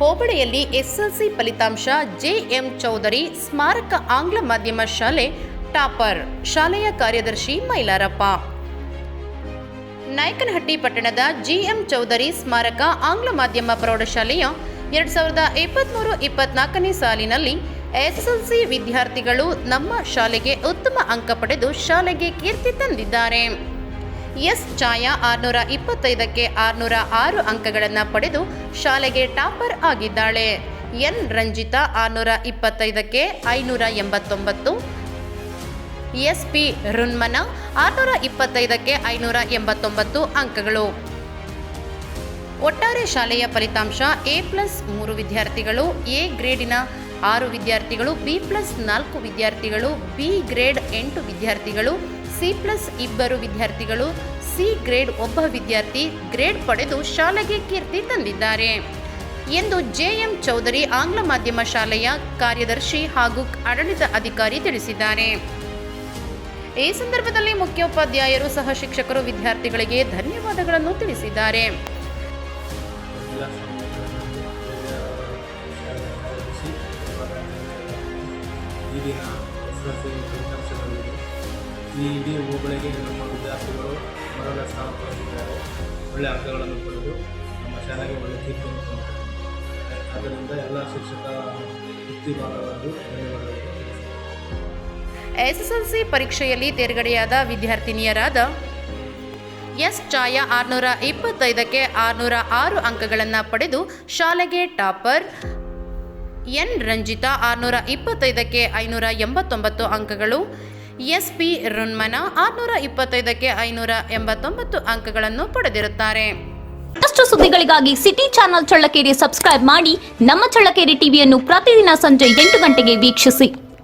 ಹೋಬಳಿಯಲ್ಲಿ SLC ಫಲಿತಾಂಶ JM Chaudhary ಸ್ಮಾರಕ ಆಂಗ್ಲ ಮಾಧ್ಯಮ ಶಾಲೆ ಟಾಪರ್. ಶಾಲೆಯ ಕಾರ್ಯದರ್ಶಿ ಮೈಲಾರಪ್ಪ. ನಾಯಕನಹಟ್ಟಿ ಪಟ್ಟಣದ ಜಿಎಂ ಚೌಧರಿ ಸ್ಮಾರಕ ಆಂಗ್ಲ ಮಾಧ್ಯಮ ಪ್ರೌಢಶಾಲೆಯ 2023-24ನೇ ಸಾಲಿನಲ್ಲಿ ಎಸ್ಎಲ್ಸಿ ವಿದ್ಯಾರ್ಥಿಗಳು ನಮ್ಮ ಶಾಲೆಗೆ ಉತ್ತಮ ಅಂಕ ಪಡೆದು ಶಾಲೆಗೆ ಕೀರ್ತಿ ತಂದಿದ್ದಾರೆ. ಎಸ್ ಛಾಯಾ 625ಕ್ಕೆ 606 ಅಂಕಗಳನ್ನು ಪಡೆದು ಶಾಲೆಗೆ ಟಾಪರ್ ಆಗಿದ್ದಾಳೆ. ಎನ್ ರಂಜಿತಾ 625ಕ್ಕೆ 589, ಎಸ್ಪಿ ರುನ್ಮನ 625ಕ್ಕೆ 589 ಅಂಕಗಳು. ಒಟ್ಟಾರೆ ಶಾಲೆಯ ಫಲಿತಾಂಶ A+3 ವಿದ್ಯಾರ್ಥಿಗಳು, ಎ ಗ್ರೇಡಿನ 6 ವಿದ್ಯಾರ್ಥಿಗಳು, B+4 ವಿದ್ಯಾರ್ಥಿಗಳು, ಬಿ ಗ್ರೇಡ್ 8 ವಿದ್ಯಾರ್ಥಿಗಳು, C+2 ವಿದ್ಯಾರ್ಥಿಗಳು, ಸಿ ಗ್ರೇಡ್ 1 ವಿದ್ಯಾರ್ಥಿ ಗ್ರೇಡ್ ಪಡೆದು ಶಾಲೆಗೆ ಕೀರ್ತಿ ತಂದಿದ್ದಾರೆ ಎಂದು ಜೆಎಂ ಚೌಧರಿ ಆಂಗ್ಲ ಮಾಧ್ಯಮ ಶಾಲೆಯ ಕಾರ್ಯದರ್ಶಿ ಹಾಗೂ ಆಡಳಿತ ಅಧಿಕಾರಿ ತಿಳಿಸಿದ್ದಾರೆ. ಈ ಸಂದರ್ಭದಲ್ಲಿ ಮುಖ್ಯೋಪಾಧ್ಯಾಯರು ಸಹ ಶಿಕ್ಷಕರು ವಿದ್ಯಾರ್ಥಿಗಳಿಗೆ ಧನ್ಯವಾದಗಳನ್ನು ತಿಳಿಸಿದ್ದಾರೆ. ಈ ಇಡೀ ಹೋಬಳಿಗೆ ನಮ್ಮ ವಿದ್ಯಾರ್ಥಿಗಳು ಮೊದಲ ಸ್ಥಾನ ಪಡೆದಿದ್ದಾರೆ. ಒಳ್ಳೆಯ ಅಂಕಗಳನ್ನು ಪಡೆದು ನಮ್ಮ ಶಾಲೆಗೆ ಒಳ್ಳೆಯ ಕೀರ್ತಿಯನ್ನು ತಂದಿದ್ದಾರೆ. ಆದ್ದರಿಂದ ಎಲ್ಲ ಶಿಕ್ಷಕ ವೃತ್ತಿಭಾಗಗಳನ್ನು ಧನ್ಯವಾದಗಳು. ಎಸ್ಎಸ್ಎಲ್ಸಿ ಪರೀಕ್ಷೆಯಲ್ಲಿ ತೇರ್ಗಡೆಯಾದ ವಿದ್ಯಾರ್ಥಿನಿಯರಾದ ಎಸ್ ಛಾಯಾ 625ಕ್ಕೆ 606 ಅಂಕಗಳನ್ನು ಪಡೆದು ಶಾಲೆಗೆ ಟಾಪರ್, ಎನ್ ರಂಜಿತಾ 625ಕ್ಕೆ 589 ಅಂಕಗಳು, ಎಸ್ಪಿ ರುನ್ಮನ 625ಕ್ಕೆ 589 ಅಂಕಗಳನ್ನು ಪಡೆದಿರುತ್ತಾರೆ. ಮತ್ತಷ್ಟು ಸುದ್ದಿಗಳಿಗಾಗಿ ಸಿಟಿ ಚಾನೆಲ್ ಚಳ್ಳಕೆರೆ ಸಬ್ಸ್ಕ್ರೈಬ್ ಮಾಡಿ. ನಮ್ಮ ಚಳ್ಳಕೆರೆ ಟಿವಿಯನ್ನು ಪ್ರತಿದಿನ ಸಂಜೆ 8 ಗಂಟೆಗೆ ವೀಕ್ಷಿಸಿ.